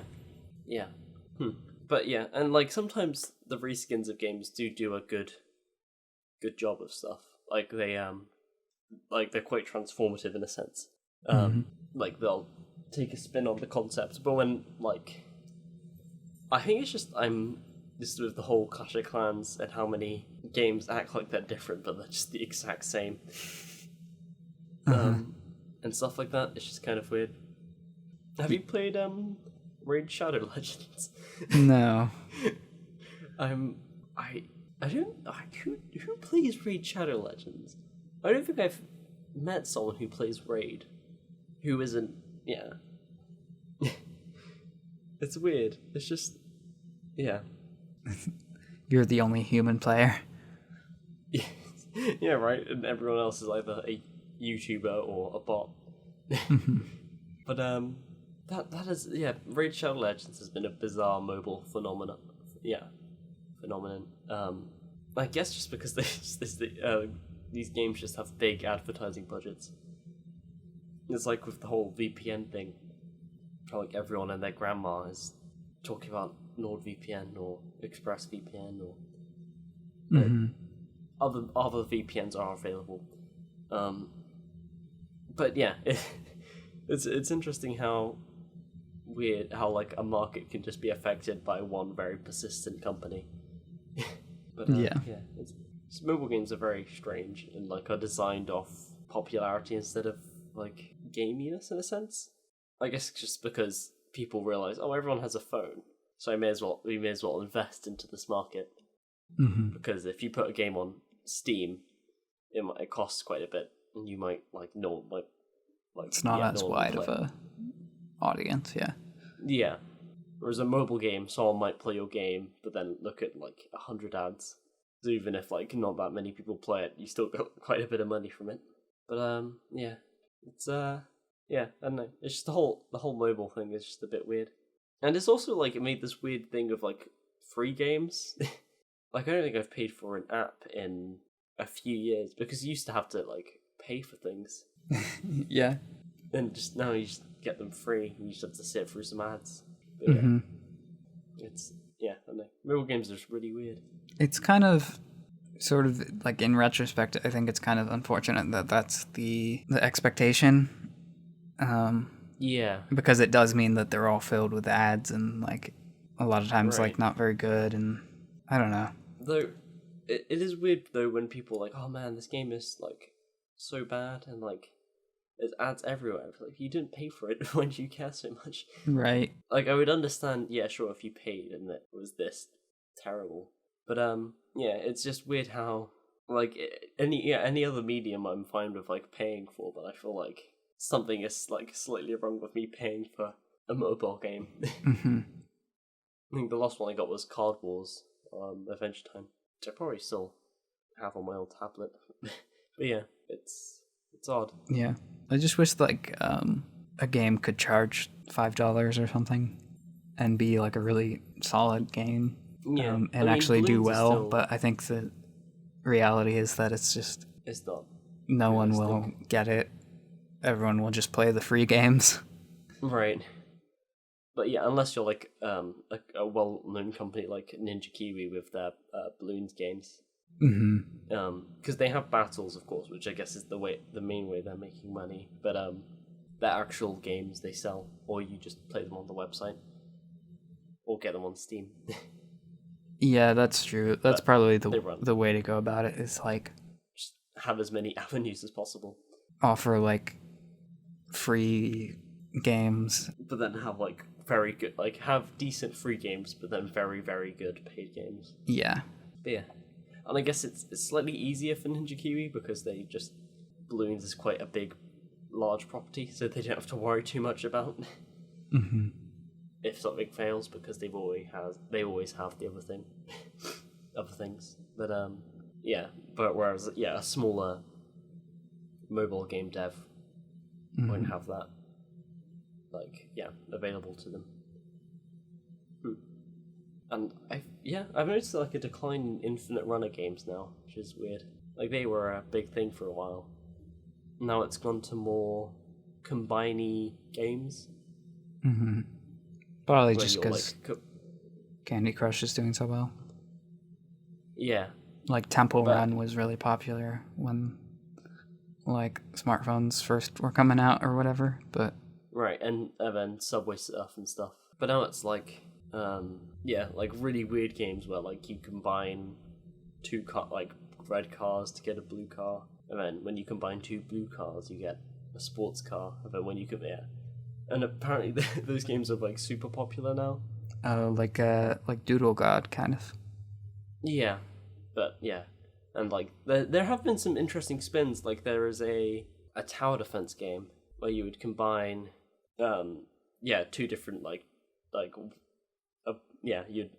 But yeah, and sometimes the reskins of games do a good job of stuff. They're quite transformative in a sense. They'll take a spin on the concept, but when I think it's just with the whole Clash of Clans and how many games act like they're different, but they're just the exact same. And stuff like that. It's just kind of weird. Have you played Raid Shadow Legends? No. Who plays Raid Shadow Legends? I don't think I've met someone who plays Raid who isn't. Yeah. It's weird. It's just. Yeah. You're the only human player. Yeah, right. And everyone else is either a YouTuber or a bot. But that is Raid Shadow Legends has been a bizarre mobile phenomenon. I guess just because these games just have big advertising budgets. It's like with the whole VPN thing. Everyone and their grandma is talking about NordVPN or ExpressVPN or other VPNs are available. But yeah, it's interesting how weird how a market can just be affected by one very persistent company. But mobile games are very strange and are designed off popularity instead of gaminess in a sense. I guess just because people realize everyone has a phone, so we may as well invest into this market. Because if you put a game on Steam, it costs quite a bit, and you might it's not as wide of a audience. Yeah. Whereas a mobile game, someone might play your game, but then look at 100 ads. So even if not that many people play it, you still got quite a bit of money from it. But it's I don't know. It's just the whole mobile thing is just a bit weird, and it's also it made this weird thing of free games. I don't think I've paid for an app in a few years because you used to have to pay for things. Yeah. And just now you just get them free. And you just have to sit through some ads. But it's I don't know. Mobile games are just really weird. It's kind of sort of in retrospect, I think it's kind of unfortunate that that's the expectation. Because it does mean that they're all filled with ads and a lot of times not very good, and I don't know. Though it is weird though when people are like, oh man, this game is like so bad and like there's ads everywhere. Like, you didn't pay for it. Why do you care so much? Right. Like, I would understand, yeah, sure, if you paid and it was this terrible. But yeah, it's just weird how like any other medium I'm fine with like paying for, but I feel like something is like slightly wrong with me paying for a mobile game. Mm-hmm. I think the last one I got was Card Wars, Adventure Time, which I probably still have on my old tablet. But yeah, it's odd. Yeah. I just wish like a game could charge $5 or something and be like a really solid game. Yeah, and I mean, actually do Balloons is well, still- but I think the reality is that it's just It's not. no one will realistic. get it. Everyone will just play the free games. Right. But yeah, unless you're like a well-known company like Ninja Kiwi with their Balloons games. Mm-hmm. Because they have battles, of course, which I guess is the main way they're making money. But they're actual games they sell, or you just play them on the website, or get them on Steam. Yeah, that's true. That's But probably they run. the way to go about it is like Just have as many avenues as possible, offer like free games. but then have like very good, like have decent free games, but then very very good paid games. Yeah. But yeah, and I guess it's slightly easier for Ninja Kiwi because they just Balloons is quite a big, large property, so they don't have to worry too much about Mm-hmm. if something fails because they always have the other things. But yeah, but whereas a smaller mobile game dev won't have that available to them. And I've noticed like a decline in infinite runner games now, which is weird. Like they were a big thing for a while. Now it's gone to more combiney games. Mm-hmm. Probably where just you're, because Candy Crush is doing so well. Yeah. Like Temple But- Run was really popular when like smartphones first were coming out or whatever, but Right, and then Subway Surf and stuff. But now it's like, like really weird games where like you combine two red cars to get a blue car, and then when you combine two blue cars, you get a sports car. And then when you and apparently those games are like super popular now. like Doodle God kind of. Yeah, but yeah, and like there have been some interesting spins. Like there is a tower defense game where you would combine, two different you'd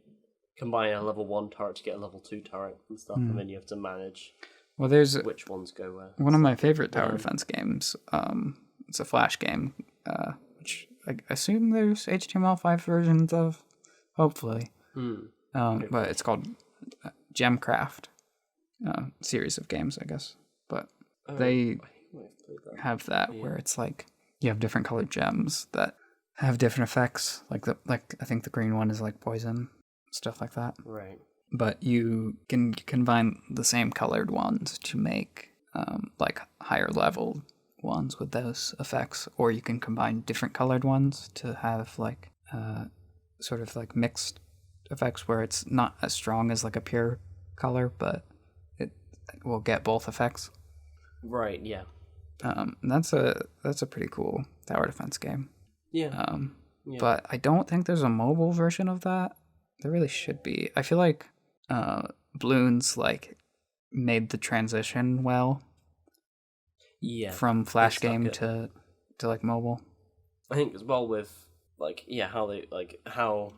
combine a level 1 turret to get a level 2 turret and stuff, and then you have to manage Well, there's which ones go where. one of my favorite tower defense games. It's a Flash game, which I assume there's HTML5 versions of, hopefully. But it's called Gemcraft, series of games, I guess. But they have that where it's like you have different colored gems that have different effects. Like I think the green one is like poison, stuff like that. Right. But you can combine the same colored ones to make like higher level ones with those effects, or you can combine different colored ones to have like sort of like mixed effects where it's not as strong as like a pure color, but it will get both effects. Right. Yeah. That's a pretty cool tower defense game. Yeah. But I don't think there's a mobile version of that. There really should be. I feel like Bloons like made the transition well. Yeah. From Flash They stuck game it. to like mobile. I think as well with how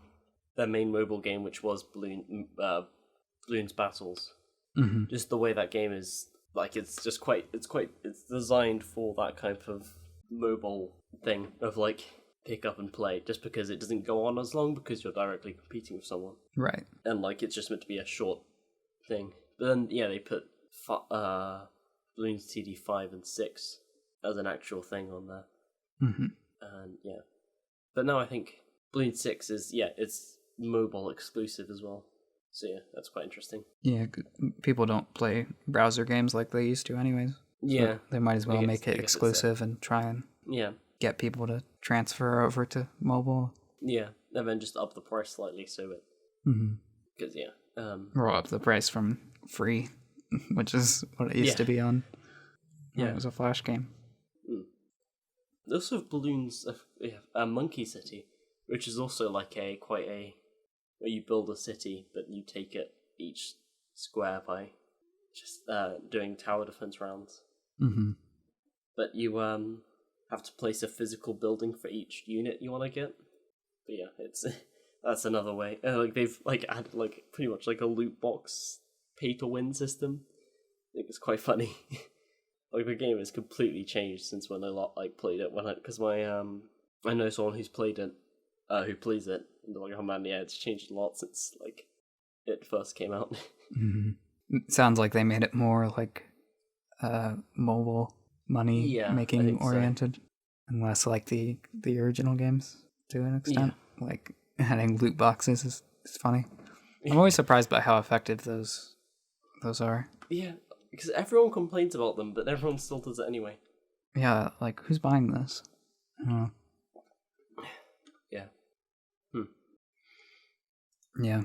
their main mobile game, which was Bloons Battles, just the way that game is like it's designed for that kind of mobile thing of like pick up and play, just because it doesn't go on as long because you're directly competing with someone, Right. and like it's just meant to be a short thing. But then they put Bloons TD 5 and 6 as an actual thing on there. And but now I think Bloons 6 is it's mobile exclusive as well. So that's quite interesting. Yeah, people don't play browser games like they used to anyways. So they might as well make it exclusive and try and get people to transfer over to mobile. Yeah, and then just up the price slightly so it... Because, up the price from free, which is what it used to be on. Yeah, it was a Flash game. They also have Balloons, Monkey City, which is also like where you build a city, but you take it each square by just doing tower defense rounds. Mm-hmm. But you have to place a physical building for each unit you want to get. But yeah, that's another way. They've added pretty much like a loot box pay to win system. I think it's quite funny. The game has completely changed since when I played it. Because I know someone who's played it, who plays it, and they're like, oh man, yeah, it's changed a lot since it first came out. Mm-hmm. It sounds like they made it more mobile money making oriented, and less like the original games to an extent. Yeah. Like adding loot boxes is funny. I'm always surprised by how effective those are. Yeah, because everyone complains about them, but everyone still does it anyway. Yeah, who's buying this? I don't know. Yeah. Yeah,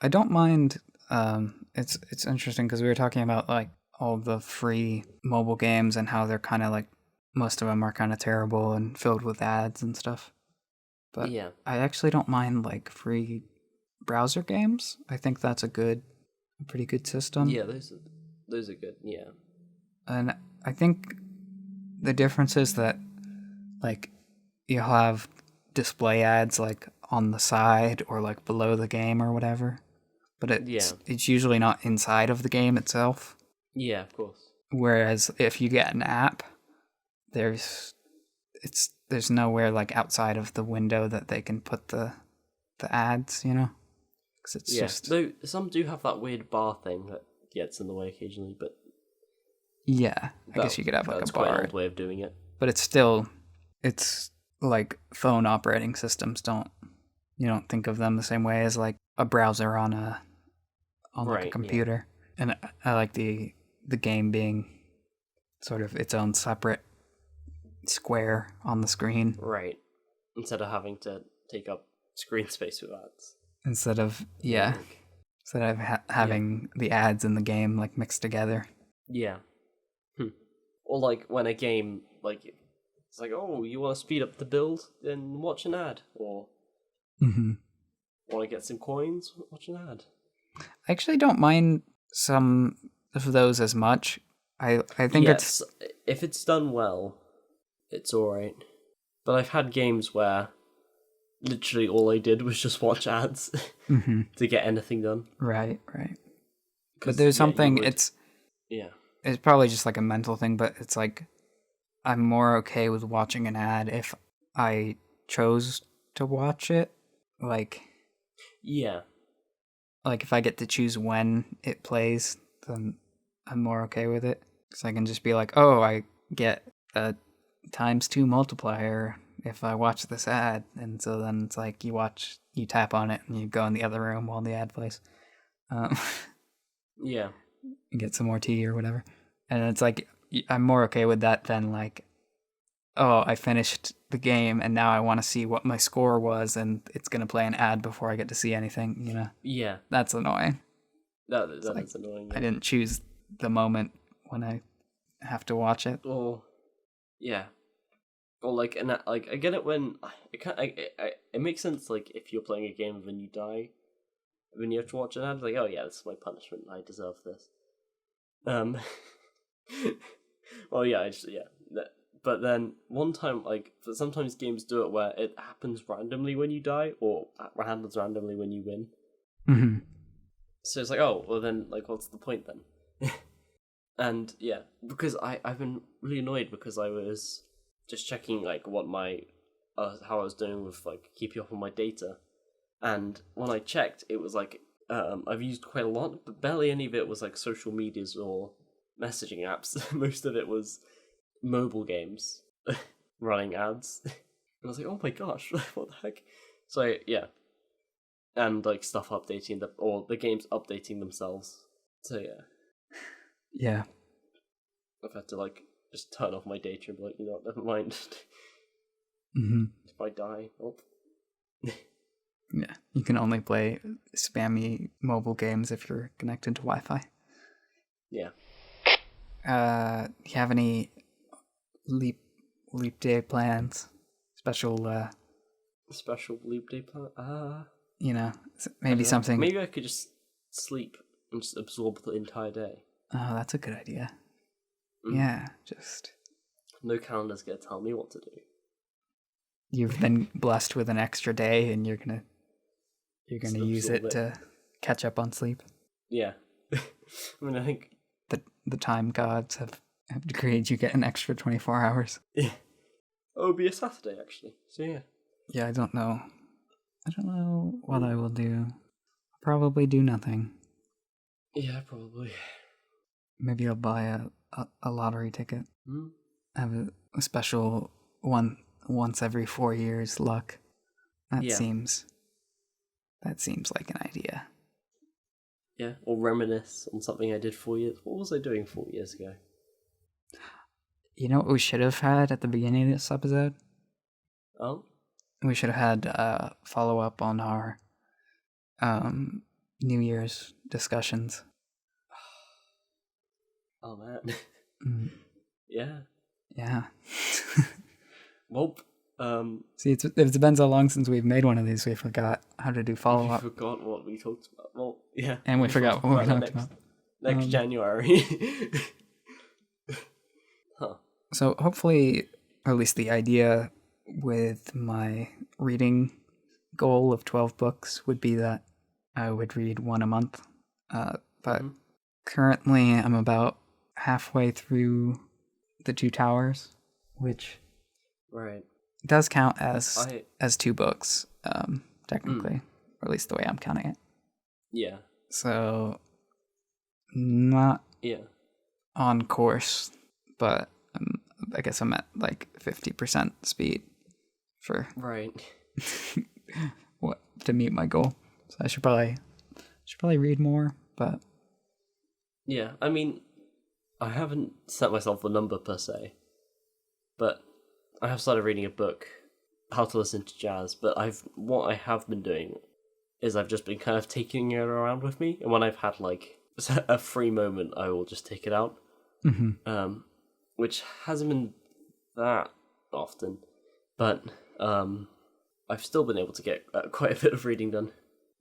I don't mind. It's interesting because we were talking about all the free mobile games and how they're kind of most of them are kind of terrible and filled with ads and stuff. But yeah, I actually don't mind free browser games. I think that's a pretty good system. Yeah, those are good. Yeah, and I think the difference is that you'll have display ads on the side or below the game or whatever, but it's usually not inside of the game itself. Yeah, of course. Whereas if you get an app, there's nowhere outside of the window that they can put the ads, because it's just. Though some do have that weird bar thing that gets in the way occasionally, but yeah, I guess you could have a bar. That's quite an old way of doing it. But it's phone operating systems you don't think of them the same way as a browser on a computer. Yeah. And I like the game being sort of its own separate square on the screen. Right. Instead of having to take up screen space with ads. Instead of having the ads in the game mixed together. Yeah. Or when a game it's oh, you want to speed up the build? Then watch an ad. Or want to get some coins? Watch an ad. I actually don't mind some of those as much. I think it's if it's done well, it's alright. But I've had games where literally all I did was just watch ads to get anything done. Right. But there's something it's probably just a mental thing, but it's I'm more okay with watching an ad if I chose to watch it. Yeah. If I get to choose when it plays, then I'm more okay with it. Because I can just be oh, I get a ×2 multiplier if I watch this ad. And so then it's you tap on it and you go in the other room while the ad plays. Yeah. You get some more tea or whatever. And it's I'm more okay with that than oh, I finished the game and now I want to see what my score was and it's going to play an ad before I get to see anything, Yeah. That's annoying. That is annoying. Yeah. I didn't choose the moment when I have to watch it. Or, yeah. Or I get it when it makes sense if you're playing a game and then you die, when you have to watch an ad, oh yeah, this is my punishment. I deserve this. Well, yeah, but then one time, sometimes games do it where it happens randomly when you die, or happens randomly when you win. Mm-hmm. So it's oh, well then, what's the point then? And yeah, because I've been really annoyed because I was just checking what my how I was doing with keeping up on my data, and when I checked, it was I've used quite a lot, but barely any of it was social medias or messaging apps. Most of it was mobile games running ads. And I was oh my gosh, what the heck? So yeah, and stuff updating or the games updating themselves. So yeah, I've had to just turn off my data and be never mind. Mm-hmm. If I die, Yeah, you can only play spammy mobile games if you're connected to Wi-Fi. Yeah. You have any leap day plans? Special leap day plan? Maybe something. Maybe I could just sleep and just absorb the entire day. Oh, that's a good idea. Yeah, just... No calendar's gonna tell me what to do. You've been blessed with an extra day, and you're gonna use it to catch up on sleep. Yeah. I mean, I think... The time gods have decreed you get an extra 24 hours. Yeah. Oh, it'll be a Saturday, actually. So, yeah. Yeah, I don't know what I will do. Probably do nothing. Yeah, probably. Maybe I'll buy a lottery ticket. Have a special once every 4 years luck. That seems like an idea. Yeah, or reminisce on something I did 4 years. What was I doing 4 years ago? You know what we should have had at the beginning of this episode? Oh? We should have had follow up on our New Year's discussions. Oh, man. Yeah. Yeah. Well, see, it's been so long since we've made one of these, we forgot how to do follow up. We forgot what we talked about. Well, yeah. And we forgot what we talked about. Next January. Huh. So hopefully, or at least the idea with my reading goal of 12 books would be that I would read one a month. But currently I'm about halfway through The Two Towers, which does count as 2 books, technically, or at least the way I'm counting it. Yeah. So not on course, but I guess I'm at like 50% speed for to meet my goal. So I should probably read more, but yeah, I mean, I haven't set myself a number per se, but I have started reading a book, How to Listen to Jazz. But what I have been doing is I've just been kind of taking it around with me, and when I've had like a free moment, I will just take it out. Which hasn't been that often, but I've still been able to get quite a bit of reading done.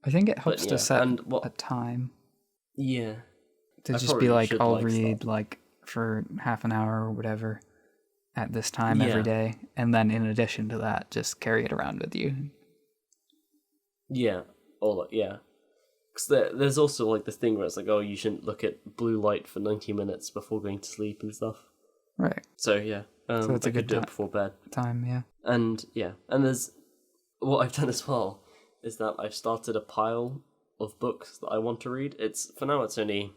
I think it helps to set a time. Yeah. To just be like, I'll read like for half an hour or whatever at this time every day, and then in addition to that, just carry it around with you. Yeah. Because there's also like this thing where it's like, oh, you shouldn't look at blue light for 90 minutes before going to sleep and stuff. Right. So yeah, so it's I could do it before bed. Time, yeah. And there's what I've done as well is that I've started a pile of books that I want to read. It's for now. It's only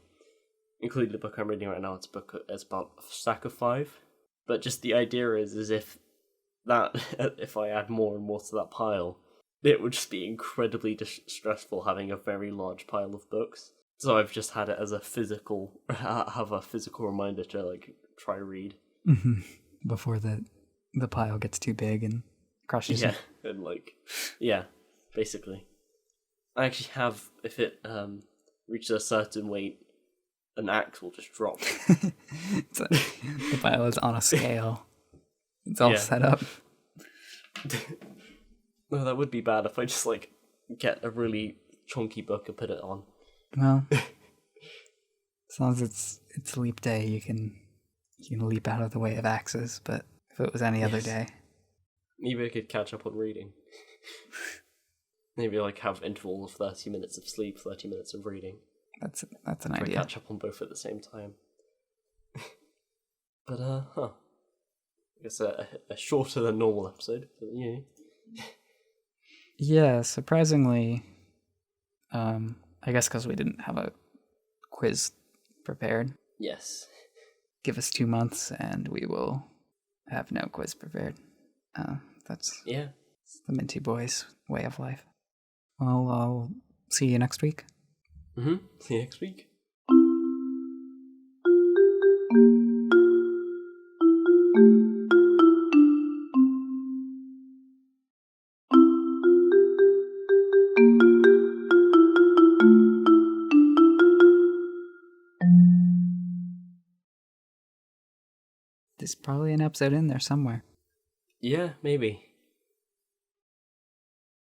including the book I'm reading right now. It's about a stack of 5. But just the idea is if I add more and more to that pile, it would just be incredibly stressful having a very large pile of books. So I've just had it as a physical reminder to like try read before the pile gets too big and crushes you. And basically. I actually have, if it reaches a certain weight, an axe will just drop. The pile is on a scale. It's all set up. No, that would be bad if I just like get a really chunky book and put it on. Well, as long as it's leap day, you can leap out of the way of axes. But if it was any other day, maybe I could catch up on reading. Maybe like have intervals of 30 minutes of sleep, 30 minutes of reading. That's an idea. idea. Catch up on both at the same time. But I guess a shorter than normal episode. But, yeah, surprisingly. I guess because we didn't have a quiz prepared. Yes. Give us 2 months and we will have no quiz prepared. That's the Minty Boys way of life. Well, I'll see you next week. See you next week. There's probably an episode in there somewhere. Yeah, maybe.